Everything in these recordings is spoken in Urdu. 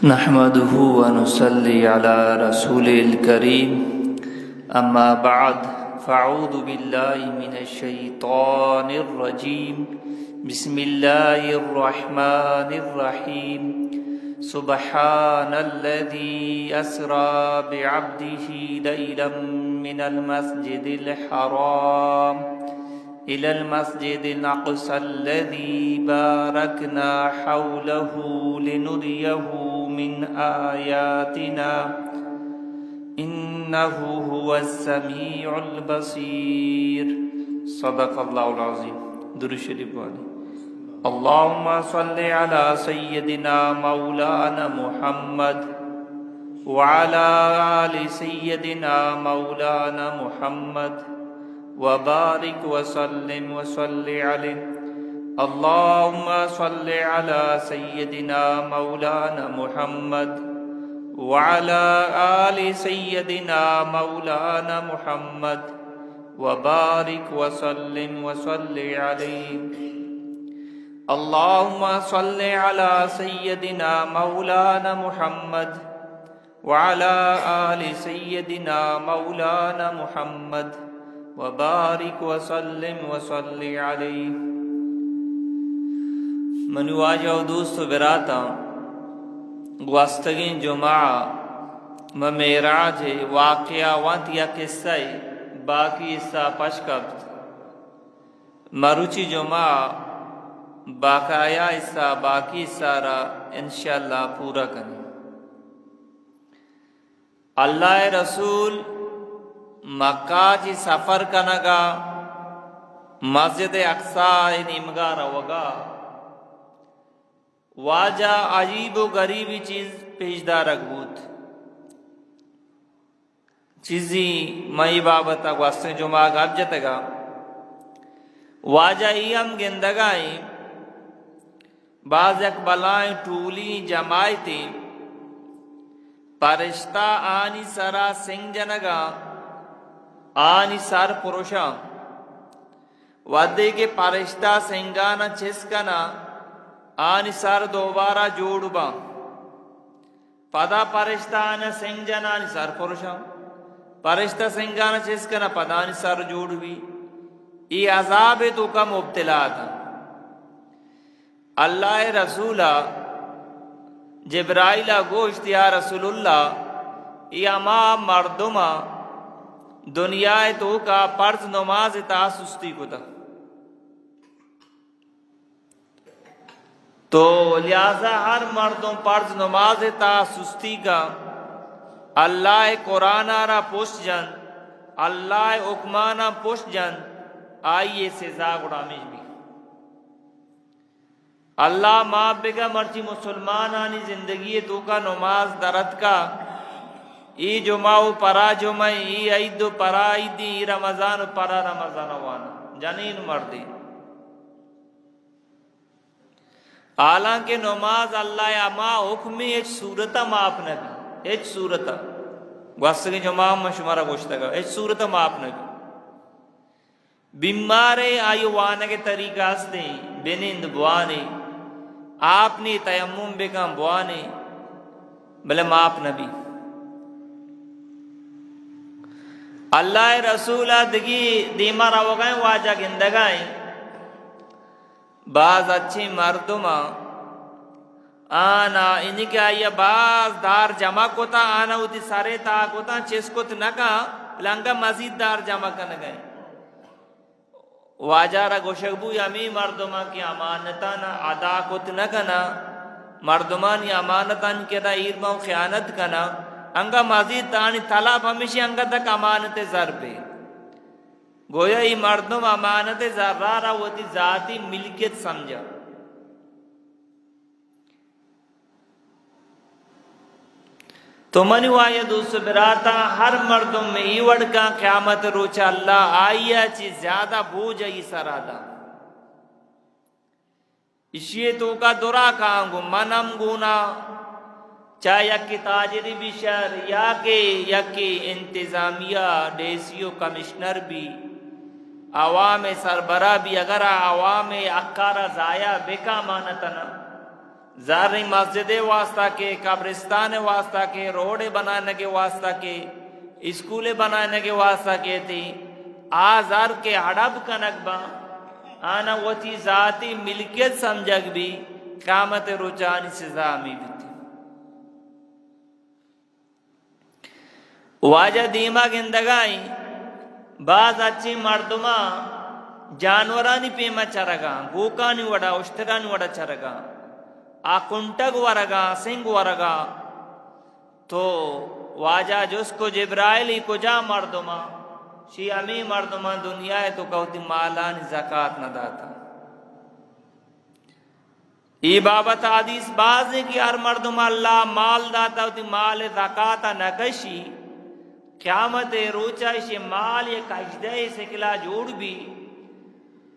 نحمده ونصلي على رسوله الكريم أما بعد فأعوذ بالله من الشيطان الرجيم بسم الله الرحمن الرحيم سبحان الذي أسرى بعبده ليلا من المسجد الحرام إلى المسجد الأقصى الذي باركنا حوله لنريه من آياتنا إنه هو السميع البصير صدق الله العظيم. درود شریف والے اللهم صل على سيدنا مولانا محمد وعلى آل سيدنا مولانا محمد وبارك وسلم وصل عليه. اللهم صل على سيدنا مولانا محمد وعلى آل سيدنا مولانا محمد وبارك وسلم وصل عليه. اللهم صل على سيدنا مولانا محمد وعلى آل سيدنا مولانا محمد وبارك وسلم وصل عليه. منو واجہ دوست و براتا گواستگین جمعہ معراج واقعہ وانت یا قصہ باقی حصہ پشکبت مروچی جمعہ باقایا حصہ باقی سارا انشاءاللہ پورا کریں. اللہ رسول مکہ جی سفر کنگا مسجد اقصی نیمگا روگا واجہ عجیب و غریبی چیز پیشدہ رکھبوت چیزی مئی بابتا گوستن جمعہ گاب جتگا واجہ ایم گندگائیں بعض اقبلائیں ٹولی جمائی تھی پرشتہ آنی سرا سنگ جنگا آنی سر پروشا ودے کے پرشتہ سنگانا چسکنا آنی سر دوبارہ جوڑبا پدا پرشتہ آنا سنگ جنا آنی سر پروشا پرشتہ سنگانا چسکنا پدا آنی سر جوڑبی. یہ عذاب تو کا مبتلا تھا. اللہ رسولہ جبرائیلہ گوشت یا رسول اللہ یا ما مردمہ دنیا تو کا فرض نماز تا سستی کو تھا تو لہذا ہر مردوں فرض نماز تا سستی کا اللہ قرآن را پوش جن اللہ حکمانہ پوش جن آئیے سزا گڑامیش بھی. اللہ ماں بگا مرچی مسلمان آنی زندگی تو کا نماز درد کا ای جمعہ پرا جمعہ ای عید پرا عیدی ای رمضان پرا رمضان وانا جنین مردی. حالانکہ نماز اللہ اما حکمی ایچ صورتا ماپ نبی ایچ صورتا گوستگی جمعہ میں شمارا گوشتا گا ایچ صورتا ماپ نبی بیمارے آئی وانا کے طریقہ ہستے بینند بوانے آپ نے تیمم بکم بوانے بلے ماپ نبی. اللہ رسولہ دگی دیمہ روگائیں واجہ گندگائیں بعض اچھی مردمہ آنا انہی کے آئیے بعض دار جمع کوتا آنا ہوتی سارے تا کوتا چیز کوت نکا لنگا مزید دار جمع کنگائیں واجہ را گوشکبو یمی مردمہ کی امانتانا ادا کوت نکنا مردمان یا امانتان کتا ایرما و خیانت کنا انگا مزید تانی طلب ہمیشہ انگا تک امانت زر پہ گویا یہ مردم امانت زرارہ ہوتی ذاتی ملکیت سمجھا. تو منی وایا دوست براتا ہر مردم میں ای وڑکا قیامت روچا اللہ آئیا چی زیادہ بوجھ ای سرادا اسی تو کا درا کانگو منم گونا چاہے یکی تاجری بشر یا کہ یکی انتظامیہ ڈیسیو کمشنر بھی عوام سربراہ بھی اگر عوام اکارا ضائع بکا مانتنا زارنی مسجد واسطہ کے، قبرستان واسطہ کے، روڈ بنانے کے واسطہ کے، اسکول بنانے کے واسطہ کے تھی آزار کے ہڑب کنک با آنا وتی ذاتی ملکیت سمجھگ بھی قیامت روچانی سزا ہمیں بھی تھی۔ واجہ دیما گندگائیں بعض اچھی مردمہ جانورانی پیما چرگا، گوکانی وڑا اشترانی وڑا چرگا، کنٹگ ورگا سنگ ورگا، تو واجہ جس کو جبرائیلی کجا مردمہ شی امی مردمہ دنیا ہے تو کہتی مالانی زکاة نہ داتا۔ ای بابت حدیث باز ہے کہ ہر مردمہ اللہ مال داتا ہوتی مال زکاة نہ کشی، قیامت روچا شی مال یک اجدہ سکلا جوڑ بھی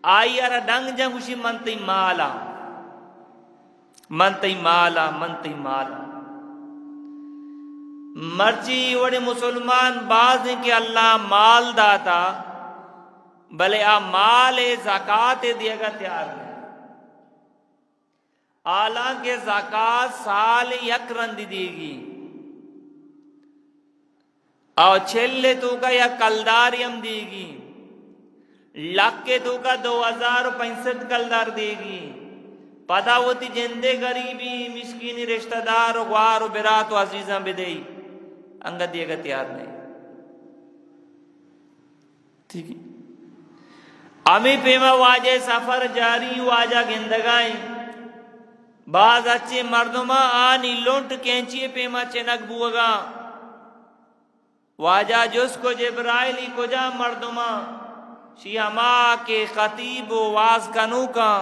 آئی ارہ ڈنگ جنگوشی منتی مالا منتی مالا منتی مالا۔ مرچی وڑے مسلمان باز ہیں کہ اللہ مال داتا بلے آ مال زکاة دیا گا تیار نہیں، حالانکہ زکاة سال یک رند دی گی اور چھلے تو کا یا کلداریم دے گی، لکے تو کا 2065 کلدار دے گی، پدا ہوتی جندے غریبی مسکینی رشتہ دار غوار و برات و عزیزاں بدئی انگا دیے گا تیار نہیں۔ ٹھیک ہے، امی پیما واجہ سفر جاری واجہ گندگائیں بعض اچھے مردمہ آنی لونٹ کینچی پیما چنک بوگا، واجہ جس کو جبرائیلی کجا مردمہ شی اما کے خطیب و واز کنو کا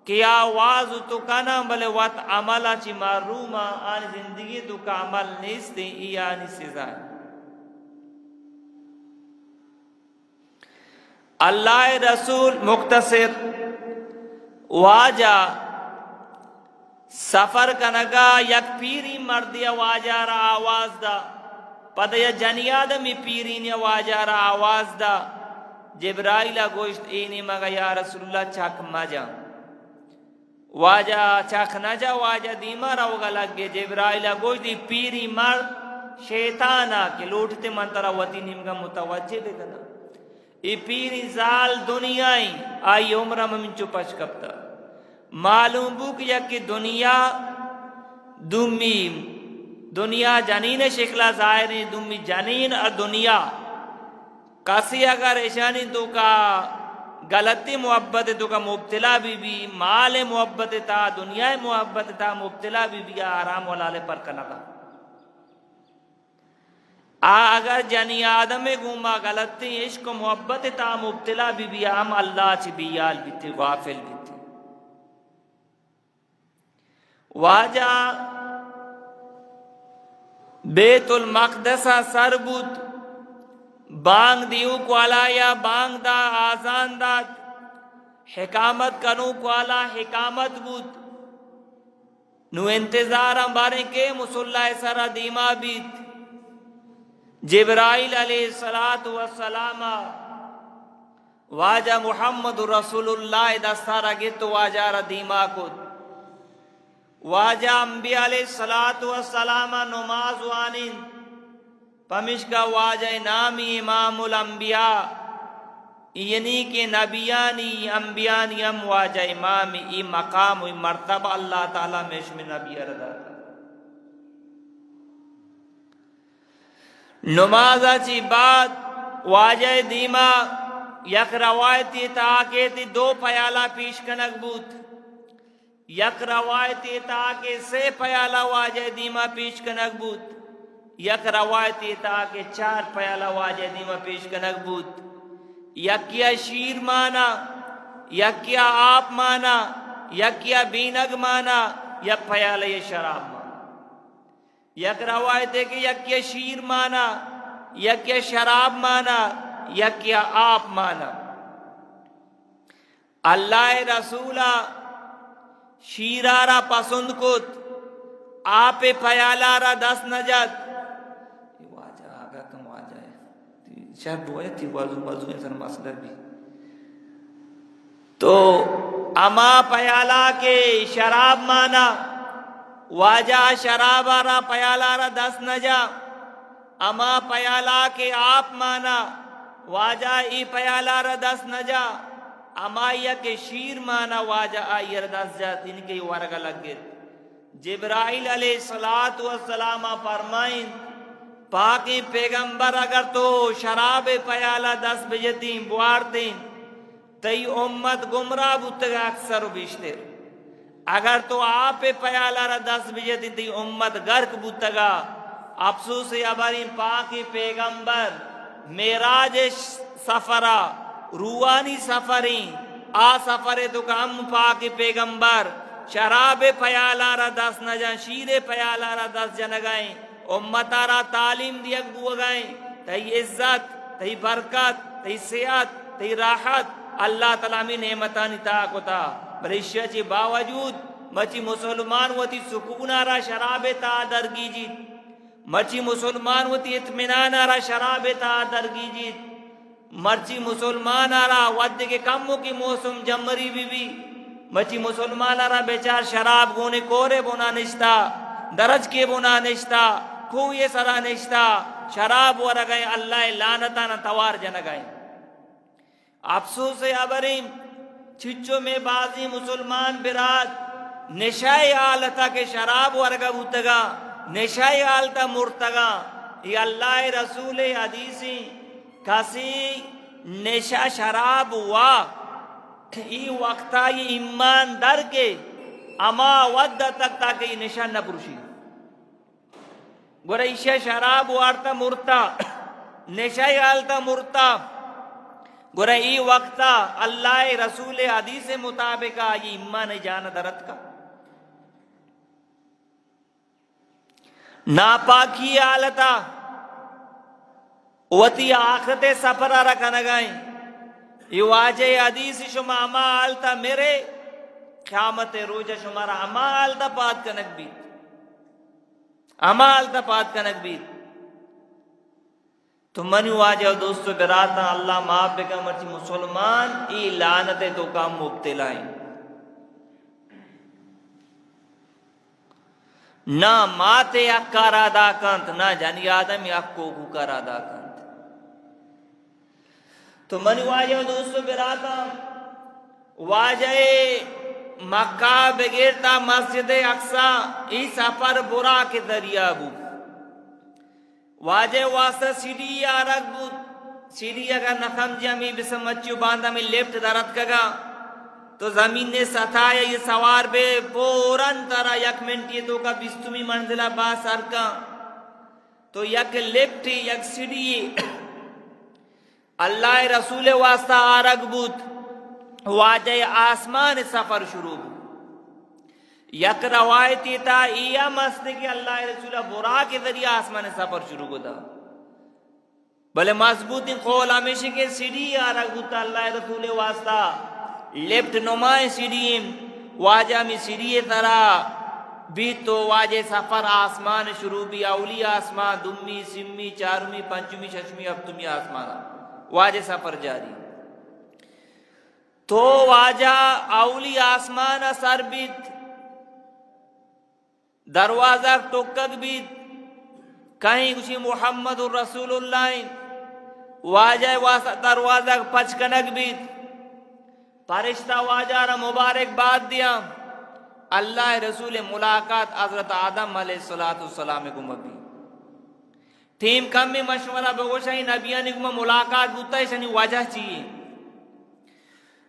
کیا واز تو کنا بلے وات عملہ چی معرومہ آنی زندگی تو کا عمل نیستے ای آنی سزا ہے۔ اللہ رسول مختصر واجہ سفر کنگا یک پیری مردی واجہ را آواز دا، پتہ یا جنی آدمی پیرین واجہ را آواز دا، جبرائیل گوشت اینی مگا یا رسول اللہ چاک مجا، واجہ چاک نجا، واجہ دیما روگا لگے، جبرائیل گوشت دی پیری مرد شیطانا کہ لوٹتے منترہ وطی نمگا متوجہ دے گنا، ای پیری زال دنیایں آئی عمرہ من چپش کبتا، معلوم بو کہ یکی دنیا دومی دنیا جنین شکلہ ظاہری دومی جنین اور دنیا کسی اگر ایشانی تو کا غلطی محبت تو کا مبتلا بھی مال محبت تا دنیا محبت تا مبتلا بھی آرام والالے پر کنگا اگر جنی آدم گوما غلطی عشق و محبت تا مبتلا بھی ہم اللہ چی بیال بھی تھی غافل بھی تھی۔ واجہ بیت المقدسہ سر بود بانگ دیو کو علایا بانگ دا آزان دا حکامت کنو کو علا حکامت بود نو انتظارم بارے کے مسلح سر دیما بیت جبرائیل علیہ السلام واجہ محمد رسول اللہ دستارہ گت واجہ را دیما کد واجہ انبیاء علیہ السلام نماز وانین پمشکا واجہ نامی امام الانبیاء یعنی کہ نبیانی انبیانی ام واجہ امام ای مقام و مرتبہ اللہ تعالیٰ میں شمی نبی اردہ نمازہ چی بعد واجہ دیما یک روایتی تاکیتی 2 پیالہ پیش کنک بود یک روایتی تاکہ 3 پیالہ واجہ دیما پیش کنک بود یک روایتی تاکہ 4 پیالہ واجہ دیما پیش کنک بود یکیا شیر مانا یکیا آپ مانا یکیا بینگ مانا یک پیالہ شراب مانا یک روایت ہے کہ یکیا شیر مانا یکیا شراب مانا یکیا آپ مانا۔ اللہ رسولہ شیرارا پسند کت آپ پیالارا 10 نجات واجہ آگا کم واجہ ہے شاید بوئے تھی وضو ایسا مسئلہ بھی تو اما پیالہ کے شراب مانا واجہ شراب آرا پیالہ را دست نجا اما پیالہ کے آپ مانا واجہ ای پیالہ را دست نجا اما یک شیر مانا واجہ آئی را دست جا ان کے ورگا لگ گئے جبرائیل علیہ السلام فرمائیں پاکی پیغمبر اگر تو شراب پیالہ دست بجتیں بوارتیں تی امت گمراہ بودتگا اکثر و بیشتر اگر تو آپ پیالہ را دست بجتیں تی امت گرک بودتگا افسوس ابرین پاکی پیغمبر معراج سفرہ روحانی سفریں آ سفرے تو کہ ہم پاکی پیغمبر شراب پیالہ را دست نجان شیر پیالہ را دست جنگائیں امتا را تعلیم دیگ بو گئیں تی عزت تی برکت تی صحت تی راحت اللہ تعالیٰ میں نعمتانی تاکتا بلشہ چی باوجود مچی مسلمان وتی سکون را شراب تا درگی جیت مرچی مسلمان وتی اطمینان را شراب تا درگی جیت مرچی مسلمان را ود کے کموں کی موسم جمری بھی مرچی مسلمان را بیچار شراب گونے کورے بنا نشتا درج کے بنا نشتا کوئی سرا نشتا شراب ورگئے اللہ لعنتا نہ توار جنگائیں افسوس ابریم چھچو میں بازی مسلمان براد نشائی آلتا کے شراب ورگا بوتگا نشائی آلتا مرتگا یہ اللہ رسول حدیثی کسی نشا شراب ہوا ای وقتا یہ ایمان در کے اما ود تک تاکہ یہ نشا نہ پرشی گورا ایشا شراب وارتا مرتا نشائی آلتا مرتا گورا ای وقتا اللہ رسول حدیث مطابقہ یہ ایمان جان درت کا ناپاکی آلتا وتی آخرت سفرہ رکھنگائیں یہ واجہ حدیث شما اما آلتا میرے قیامت روجہ شمارا اما آلتا پات کنک بیت اما آلتا پات کنک بیت تو منی واجہ دوستو براتا اللہ معاف بکا مرچی مسلمان ای لعنت تو کام مبتلائیں نہ ماتے اکار ادا کنت نہ جانی آدم اکو کار ادا کنت تو منی واجہ دوستو براتا واجہ مکہ بگیرتا مسجد اقصی ای سفر برا کے دریا بو واجہ واسطہ سیڑھی آرک بود سیڑھی اگر نخم جمی بسمچیو باندھا میں لیفٹ درد کگا تو زمین نے ستایا یہ سوار بے پورن ترہ یک منٹی تو کا بستمی منزلہ با سرکا تو یک لیفٹ یک سیڑھی اللہ رسول واسطہ آرک بود واجہ آسمان سفر شروع بود یک روایتی تا ایا مسئلہ کہ اللہ رسول برا کے ذریعہ آسمان سفر شروع کو دا بلے مضبوط قول ہمیشہ کے سیڑھی آرک بود اللہ رسول واسطہ لیفٹ نمائیں سیڑھیم واجہ میں سیڑھی طرح بھی تو واجہ سفر آسمان شروع بھی اولی آسمان دمی سمی چارمی پنچمی ششمی ہفتمی آسمان واجہ سفر جاری تو واجہ اولی آسمان سر بیت دروازہ ٹکک بیت کہیں کچھ محمد الرسول اللہ واجہ واسطہ دروازہ پچکنک بیت فرشتہ واجہ را مبارک بات دیا اللہ رسول ملاقات حضرت آدم علیہ السلام کو مبی تیم کم میں مشورہ بگوشائی نبیانی کو ملاقات بوتا ہے شنی واجہ چیئے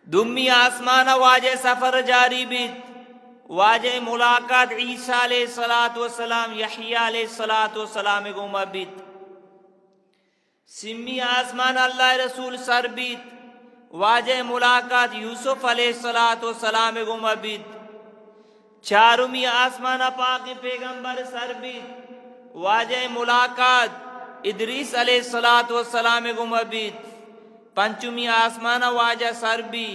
دمی آسمان واجہ سفر جاری بیت واجہ ملاقات عیسیٰ علیہ السلام یحییٰ علیہ السلام کو مبیت سمی آسمان اللہ رسول سر بیت واجہ ملاقات یوسف علیہ السلام کو مبیت چارمی آسمان پاکی پیغمبر سر بیت واجہ ملاقات ادریس علیہ السلام کو مبیت پنچمی آسمان واجہ سر بھی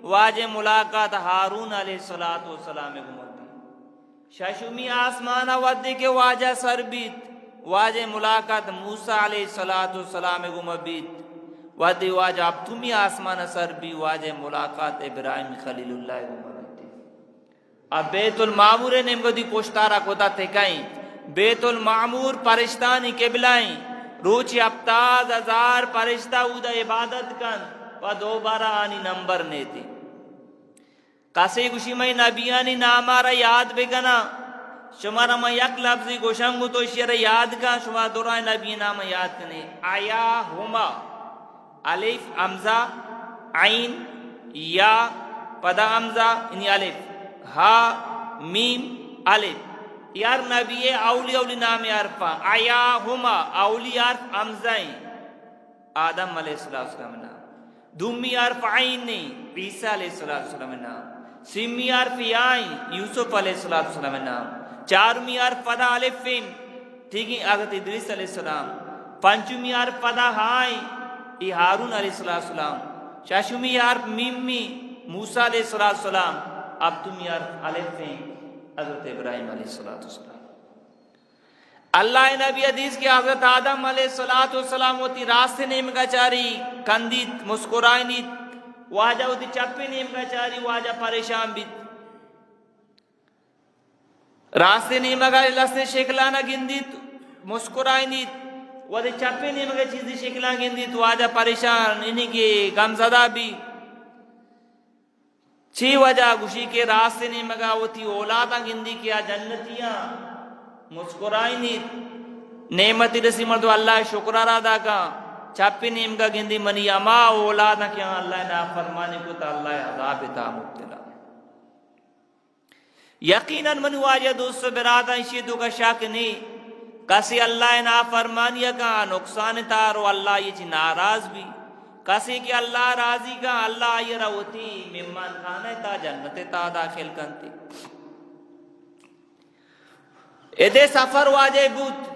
واجہ ملاقات ہارون علیہ السلام کو مبیت ششمی آسمان ودی کے واجہ سر بیت واجہ ملاقات موسیٰ علیہ السلام کو مبیت ودی واجہ اب تمی آسمان سر بھی واجہ ملاقات ابراہیم خلیل اللہ گمرتے اب بیت المعمور نیم گو دی پوشتارا کتا تکائیں بیت المعمور پرشتانی قبلائیں روچی اپتاز ہزار پرشتہ اودا عبادت کن و دوبارہ آنی نمبر نیتی کسی گوشی میں نبیانی نامارا یاد بگنا شمارا میں یک لفظی گوشنگو تو شیر یاد کا شما دورائے نبی نام یاد کنے آیا ہما الف امزہ عین یا پدا امزہ یعنی الف ہا میم الف یار نبی اولی نام عرفہ آیا ہما اولی عرف امزائیں آدم علیہ السلام نام دومی عرف عین نہیں عیسیٰ علیہ السلام نام سیمی عرف یائیں یوسف علیہ السلام نام چارمی عرف پدا الفین ٹھیک ہے حضرت ادریس علیہ السلام پنچمی عرف پدا ہائیں ای ہارون علیہ السلام ششمی عرف میمی موسیٰ علیہ السلام ابتمی عرف الفین حضرت ابراہیم علیہ السلام اللہ نبی حدیث کی حضرت آدم علیہ السلام ہوتی راستے نیم کا چاری کندیت مسکرائنیت واجہ ہوتی چپی نیم کا چاری واجہ پریشان بیت راستے نیم کا لسنے شکلانا گندیت مسکرائنیت واجہ چپی نیم کا چیزی شکلانا گندیت واجہ پریشان انہی کی غمزدہ بھی چھی وجہ گوشی کے راستے نہیں مگا ہوتی اولادا گندی کیا جنتیاں مسکرائی نیت نعمتی رسی مردو اللہ شکرہ رادا کا چاپی نیم کا گندی منی اما اولادا کیا اللہ نا فرمانے کو تا اللہ عذاب تا مبتلا یقیناً منو آجا دوست برادا اسی دو کا شک نہیں کسی اللہ نا فرمانیہ کا نقصان تارو اللہ یہ چی ناراض بھی کسی کہ اللہ راضی کا اللہ یہ روتی ممان کھانے تا جنت تا داخل کنتی ایدے سفر واجہ بود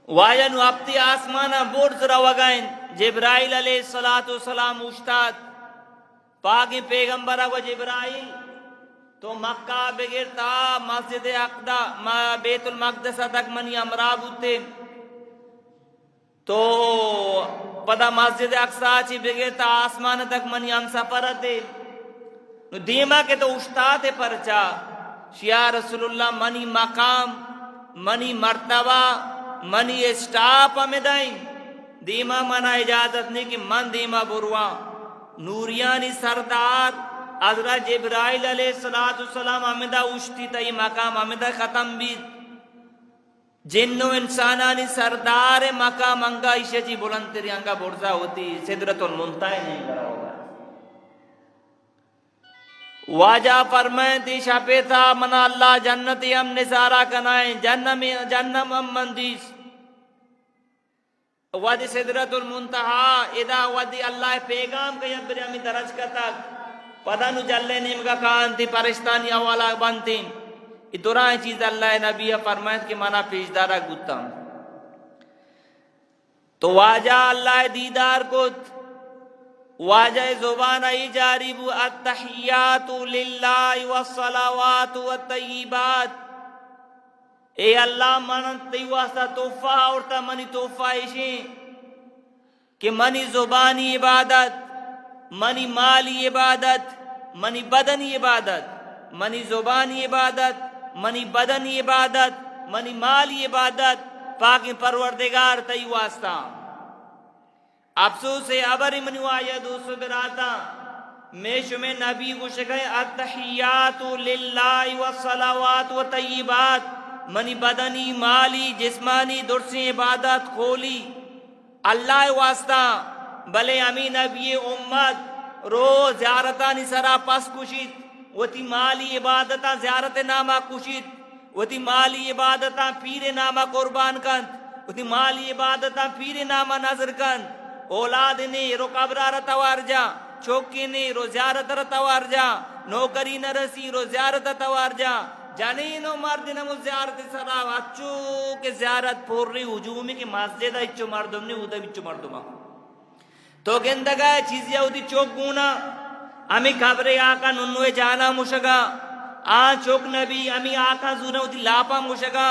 واجہ نو اپتی آسمانہ بورد سرا وگائن جبرائیل علیہ السلام اشتاد پاکی پیغمبرہ و جبرائیل تو مکہ بگرتا مسجد اقدہ بیت المقدس تک منی امرا بودتے تو پدا مسجد اقصا چی بگیتا آسمان تک منی ہم سفر دے نو دیما کے تو اشتاد پرچا شیا رسول اللہ منی مقام منی مرتبہ منی اسٹاپ ہمیں دائیں دیما منا اجازت نہیں کہ من دیما بروا نوریانی سردار حضرت جبرائیل علیہ السلام ہمیں دا اشتی تا یہ مقام ہمیں دا ختم بھی جنو انسانانی سردار مقام انگا عشہ جی بلند تیری انگا برزا ہوتی سدرت المنتہی نہیں کرا ہوگا واجہ فرمائیں تی شاپے تھا منا اللہ جنتی ہم نظارہ کنائیں جنم ہم مندیس وادی سدرت المنتہی ادا وادی اللہ پیغام کا یبری ہمیں درج کا تک پدہ نو جلے نیم کا کانتی پرشتانی اوالا بنتی دورائیں چیز اللہ نبی فرمائد کہ مانا پیشدارہ گتا تو واجہ اللہ دیدار کت واجہ زبان ای جاری بو التحیات للہ والصلاوات والطیبات اے اللہ منت تیواستا توفہ اورتا منی توفہ ایشیں کہ منی زبانی عبادت منی مالی عبادت منی بدنی عبادت منی زبانی عبادت منی بدنی عبادت منی مالی عبادت پاک پروردگار تی واسطہ افسوس ابر منو آیا دوستو براتا میں شمیں نبی کو شکے التحیات للہ والصلاوات والطیبات منی بدنی مالی جسمانی درسی عبادت کھولی اللہ واسطہ بلے امین نبی امت رو زیارتانی سرا پس کشید وتی مالی عبادتاں زیارت نامہ کشید وتی مالی عبادتاں پیر نامہ قربان کند وتی مالی عبادتاں پیر نامہ نظر کند اولاد نے رو قبرہ رتوار جا چوکی نے رو زیارت رتوار جا نوکری نرسی رو زیارت توار جا جانین و مرد نمو زیارت سرا اچھو کے زیارت پور رہی حجومی کی مسجد اچھو مردم نے ادھا بچو مردم تو گندگا چیزی ہوتی چوک گونا امی خبرے آقا ننوے جانا مشگا آن چوک نبی امی آقا زونا ہوتی لاپا مشگا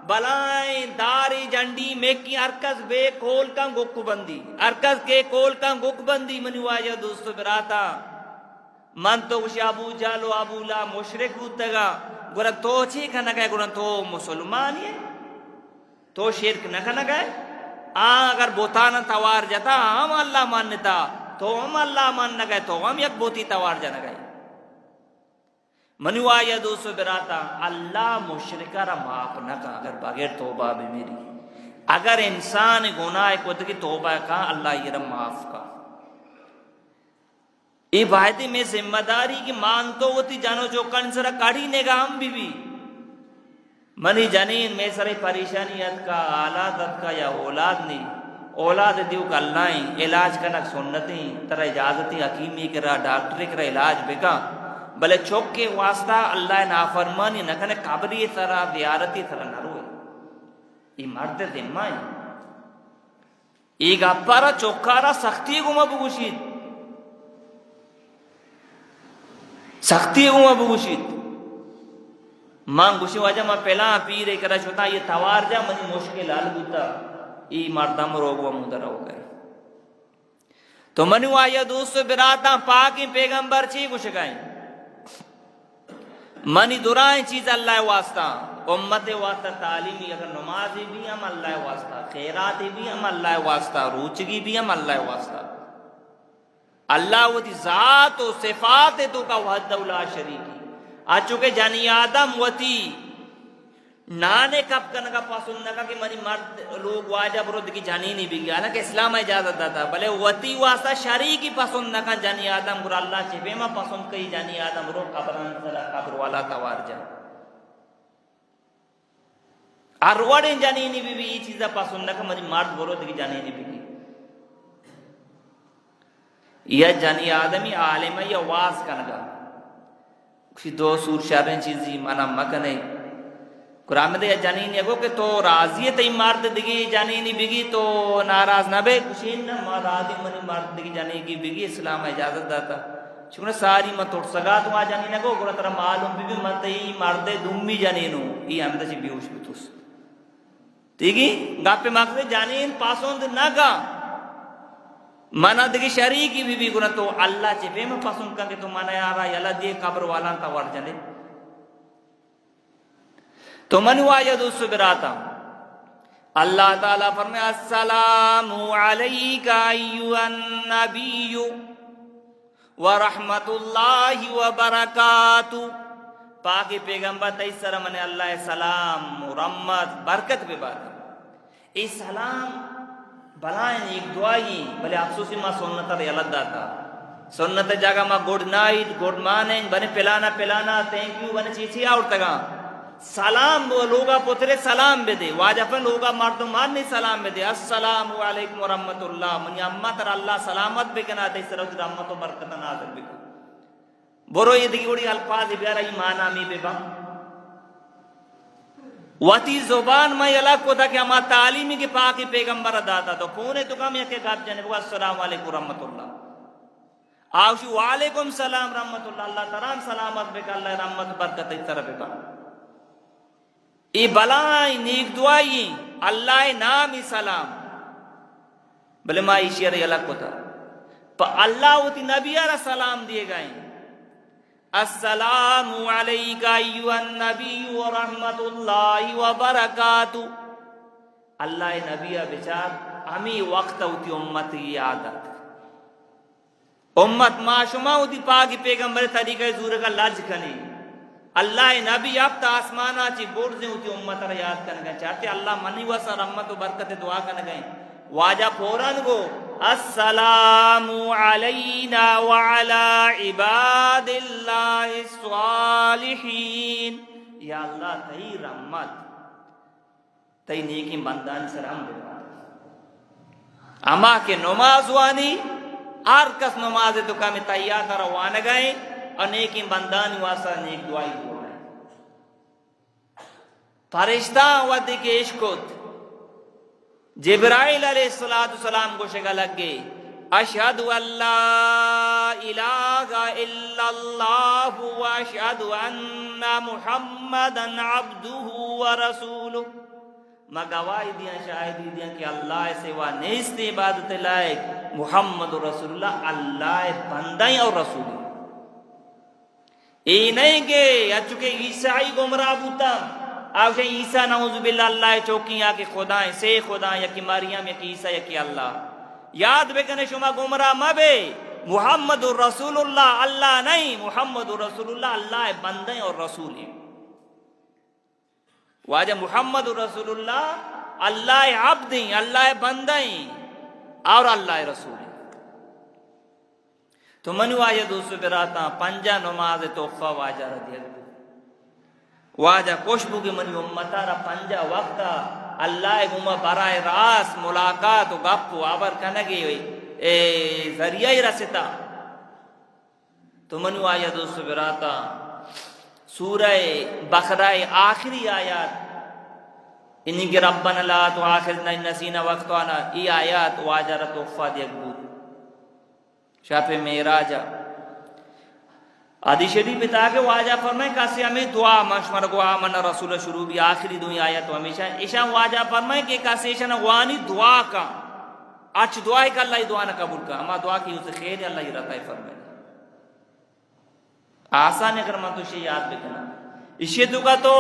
بلائیں داری جنڈی میکی ارکز بے کول کا گک بندی ارکز کے کول کا گک بندی منی واجہ دوستو براتا من تو کچھ ابو جالو ابو لا مشرک ہوتگا گورا تو چی کھنا گئے گورا تو مسلمانی ہے تو شرک نہ کھنا گئے اگر بوتانا توار جاتا ہم اللہ مانتا تو ہم اللہ ماننا گئے تو ہم یک بوتی توار جانا گئے منو آیا دوستو براتا اللہ مشرکہ را معاف نہ کا اگر بغیر توبہ بھی میری اگر انسان گناہ کو کی توبہ کا اللہ یہ معاف کا یہ بایدی میں ذمہ داری کی مانتو ہوتی جانو جو کنسرہ کڑی نگام بھی منی جنین میں سرے پریشانیت کا آلادت کا یا اولاد نہیں اولاد دیو کا اللہ علاج کنک سنتیں ترہ اجازتی حکیمی کرا ڈاکٹری کرا علاج بکا بلے چوک کے واسطہ اللہ نافرمانی نکنے قبری طرح زیارتی طرح نہ روئے یہ مرد ذمہ ہے یہ گپارا چوکارا سختی گما بگوشید سختی گما بگوشید ماں گوشی واجہ ماں پہلا پیرے کرا چھوتا یہ توار جا منی مشکل حال گوتا یہ مردم روگ و مدر ہو گئے تو منو آیا دوستو براتا پاکی پیغمبر چی گوش گئیں منی درائیں چیز اللہ واسطہ امت واسطہ تعلیمی اگر نمازی بھی ہم اللہ واسطہ خیراتی بھی ہم اللہ واسطہ روچگی بھی ہم اللہ واسطہ اللہ وہ تی ذات و صفات تو کا وحد لا شریکی آچکے جانی آدم وہ تی نانے کب کرنے کا پاسن نکا کہ منی مرد لوگ واجب رد کی جانی نہیں بھی گیا نا کہ اسلام اجازت داتا بلے وطی واسطہ شریکی پاسن نکا جانی آدم گر اللہ چپے ما پاسن کئی جانی آدم رو قبران صلاح قبر والا توار جا اروڑیں جانی نہیں بھی یہ چیزہ پاسن نکا منی مرد برد کی جانی نہیں بھی یہ جانی آدمی عالم ہے یہ واس کنگا کسی دو سور شاریں چیزی مانا مکنے قرآن دے جانین یکو کہ تو راضی ہے تی مرد دگی جانینی بگی تو ناراض نہ بے کشین نہ راضی منی مرد دگی جانینی کی بگی اسلام اجازت داتا چکہ ساری میں توڑ سگا تو آ جانین یکو گرہ ترہ معلوم بھی مت ای مرد دومی جانینو ای ہمیں چی بیوش بیتوس تیگی گاپے مقصد جانین پاسوند نہ گا مانا دگی شریکی بھی گرہ تو اللہ چی بے میں پاسوند کن کہ تو مانا یارا یلا دیے قبر والا تا ور جانے تو منو آیا دوستو براتا اللہ تعالیٰ فرمائے السلام علیکہ ایوہ النبی ورحمت اللہ وبرکاتہ پاکی پیغمبر تیسر من اللہ سلام رحمت برکت پہ بات اس سلام بلائیں ایک دعائی بلے افسوسی ما سنت ریالت داتا سنت جاگا ما گوڑ نائٹ گوڑ ماننگ بنے پلانا تینک یو بنے چیچی آورتا گا سلام وہ لوگا پترے سلام بے دے واجب لوگا مردمان نے سلام بے دے السلام علیکم ورحمت اللہ منی امہ تر اللہ سلامت بے کنا دے سروت رحمت و برکت نازل بے برو یہ دیکھی گوڑی الفاظ بیارا ایمانا می بے با واتی زبان میں الگ کو تھا کہ ہما تعلیمی کے پاکی پیغمبر داتا تو کونے تو کم یکی گاب جانے بگا السلام علیکم ورحمت اللہ آوشی وعلیکم سلام رحمت اللہ اللہ ترام سلامت بے کہ اللہ رحمت برکت اس طرح بے با ای بلائیں نیک دعائی اللہ نامی سلام بلے ماں ایشیر الگ کو تھا پا اللہ ہوتی نبی را سلام دیے گئے السلام علیکہ ایوہ النبی ورحمت اللہ وبرکاتہ اللہ نبی بچار ہمیں وقت ہوتی امت کی عادت امت ما شما ہوتی پاکی پیغمبر طریقہ زور کا لج کھنے اللہ نبی اب تا آسمانا چی بورزیں ہوتی امت را یاد کرنے گئے چاہتے اللہ منی واسا رحمت و برکت دعا کرنے گئے واجہ پوران گو السلام علینا وعلی عباد اللہ الصالحین یا اللہ تہی رحمت تہی نیکی بندان سلام دے اما کے نماز وانی ہر کس نماز تو کمی تیار کرا وانا گئے اور نیکی بندانی واسا نیک دعائی دعا ہے فرشتہ ودی کے عشقت جبرائیل علیہ السلام کو شکل لگ گئے اشہد ان لا الہ الا اللہ و اشہد ان محمدا عبدہ و رسولہ ما گواہی دیا شاہدی دیا کہ اللہ سوا نیست عبادت لائق محمد رسول اللہ اللہ بندہ اور رسول اے نہیں کہ اچھے عیسائی گمراہ بوتا آپ سے عیسیٰ نعوذ باللہ اللہ چوکی یا کہ خدا سے خدا یا کہ مریم یا کہ عیسیٰ یا کہ اللہ یاد بکنے شما گمراہ مبے محمد رسول اللہ اللہ نہیں محمد رسول اللہ اللہ بندہ اور رسول ہے واجہ محمد رسول اللہ اللہ عبد ہیں اللہ بندہ ہیں اور اللہ رسول ہیں تو منو آیا دوستو براتا پنجا نماز توفہ واجہ رضی اللہ واجہ کوشبو کی منی امتا را پنجا وقتا اللہ گمہ برائے راس ملاقات و گپ و آور کنگی ہوئی ذریعہ رستا تو منو آیا دوستو براتا سورہ بقرہ آخری آیات انہی کہ ربنا لا تؤاخذنا ان نسینا واخطانا ای آیات واجہ را توفہ دیکھ بود شاپ معراج حدیث شریف میں تھا کہ واجہ فرمائے کیسے ہمیں دعا مشمر کو آمن رسول شروع بھی آخری دعا آیت تو ہمیشہ ایشا واجہ فرمائے کہ کیسے ایشا نوانی دعا کا اچھ دعا ہے کہ اللہ دعا نہ قبول کا اما دعا کی اسے خیر ہے اللہ ہی رہتا ہے فرمائے آسان ہے کرما تو شیئے یاد بکنا اسی دعا تو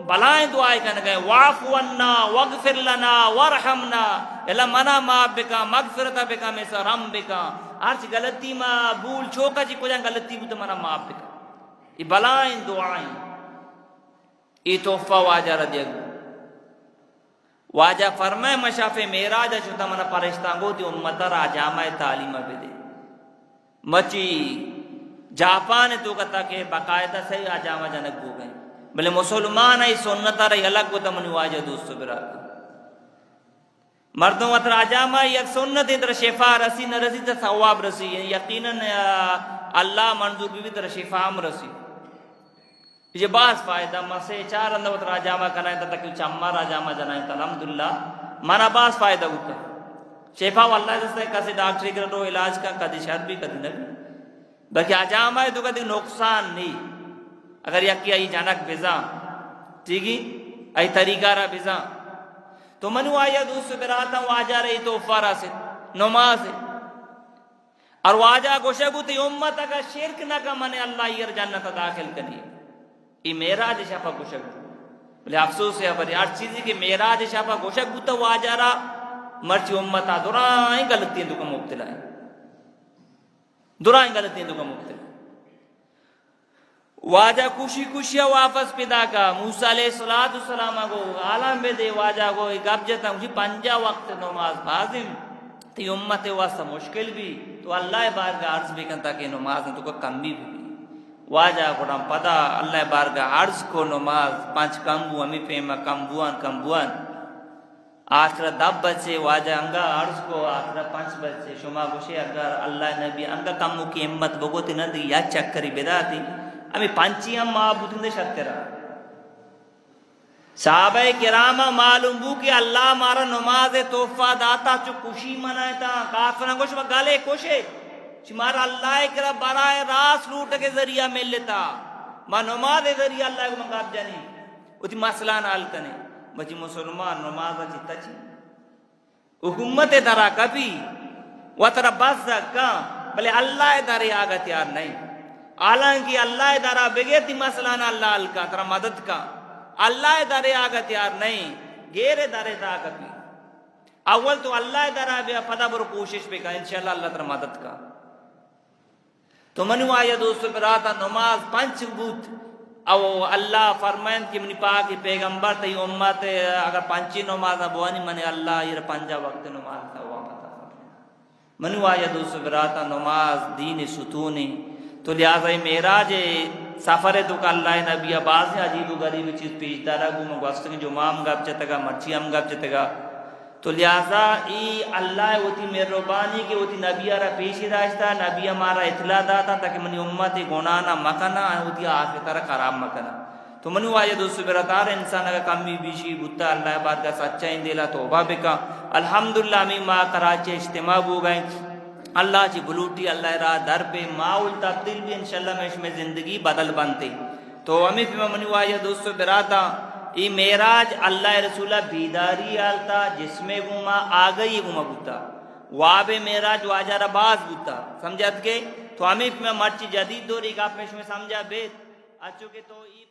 بلائیں دعائیں کرنے گئے وعفو عنا واغفر لنا ورحمنا اللہ منا معاف بکا مغفرت بکا میں سے رحم بکا آرچ غلطی ما بھول چوکا جی کو جان غلطی بھی تو منا معاف بکا یہ بلائیں دعائیں یہ تحفہ واجہ رضی اللہ واجہ فرمائے مشاف معراج چھتا منا پرشتانگو دی امتا را جامع تعلیمہ بھی دے مچی جاپان تو کہتا کہ باقاعدہ صحیح آجامہ جنک ہو گئے بلے مسلمان ہے سنتا رہی الگ کو تمنی واجہ دوستو براتا مردوں اتر آجامہ یک سنت در شفا رسی نہ رسی در ثواب رسی یقیناً اللہ منظور بھی در شفا ہم رسی یہ باس فائدہ مسے چار اندر اتر آجامہ کنائیں تا تکیل چمار آجامہ جنائیں تا الحمدللہ مانا باس فائدہ ہوتا شفا واللہ جس سے کسی ڈاکٹری کرو علاج کا کدی شر بھی کدی نبی بلکہ آجامہ ہے تو کدی نقصان نہیں اگر یکی آئی جانک بزا ٹھیک ہی آئی طریقہ را بزا تو منو آیا دوست براتا واجہ رہی تو فارا سے نماز ہے اور واجہ کو شکو تی امت اگر شرک نہ کا من اللہ یہ جنت داخل کرنی یہ معراج شفا کو شکو بلے افسوس ہے بری ہر چیزی کہ معراج شفا کو شکو تو واجہ را مرچی امتا درائیں غلطیں تو کا مبتلا ہے درائیں غلطیں تو کا مبتلا واجہ خوشی خوشی واپس پیدا کا موسیٰ علیہ السلام کو عالم بے دے واجہ کو گب جتا مجھے پنجا وقت نماز بازم تی امت واسطہ مشکل بھی تو اللہ بارگاہ عرض بھی کنتا کہ نماز تو کا کم بھی واجہ کو ڈام پتا اللہ بارگاہ عرض کو نماز پانچ کم بو ہمیں پیما کم بوان آخر دب بچے واجہ انگا عرض کو آخر پانچ بچے شما گوشے اگر اللہ نبی انگا کمو کی امت بگوتی نہ دی یا چکری بیدا تھی ہمیں پانچی ہم معبود دے شکر صحابہ کرامہ معلوم بو کہ اللہ مارا نماز توفہ داتا چو خوشی منائے تا کافران کو شما گالے کوشے شمارا اللہ کرا برائے راس لوٹ کے ذریعہ مل لیتا ما نماز ذریعہ اللہ کو مقاب جانی وہ تھی مسئلہ نال کنے بچی مسلمان نماز جتا چی حکومت درہ کبھی وہ ترہ بس کا بلے اللہ درہ آگا تیار نہیں حالانکہ اللہ دارا بغیر تی مسئلہ نہ اللہ کا ترا مدد کا اللہ دارے آگا تیار نہیں گیرے دارے تا کبھی اول تو اللہ دارا بیا پدا بر کوشش پہ کا انشاءاللہ اللہ ترا مدد کا تو منو آیا دوستو براتا نماز پنچ بوت او اللہ فرمائن کہ منی پاک پیغمبر تی امت اگر پنچی نماز بوانی منی اللہ یہ پنجا وقت نماز تا ہوا منو آیا دوستو براتا نماز دین ستونی تو لہذا معراج سفر تو کہ اللہ نبی باز عجیب و غریب چیز پیش دارا گو مگوستگی جو مام گاب چتگا مرچی ہم گاب چتگا تو لہذا ای اللہ ہوتی مہربانی کہ ہوتی نبی آرہ پیشی داشتا نبی ہمارا اطلاع داتا تاکہ منی امت گنانا مکنا ہوتی آخر طرح خراب مکنا تو منو آیا دوستو براتار انسان اگر کمی بیشی بھتا اللہ بات کا سچا اندیلا توبہ بکا الحمدللہ ہمیں ماں کراچے اجتماع ہو گئے اللہ جی بلوٹی اللہ را در پہ ماحول تبدیل بھی انشاءاللہ میں اس میں زندگی بدل بنتے تو ہمیں فیما منو آیا دوستو براتا ای معراج اللہ رسولہ بیداری آلتا جسم گوما آگئی گوما بوتا واب معراج واجہ رباز بوتا سمجھت کے تو ہمیں مرچی جدید دوری کا آپ میں سمجھا بیت اچھو کہ تو ای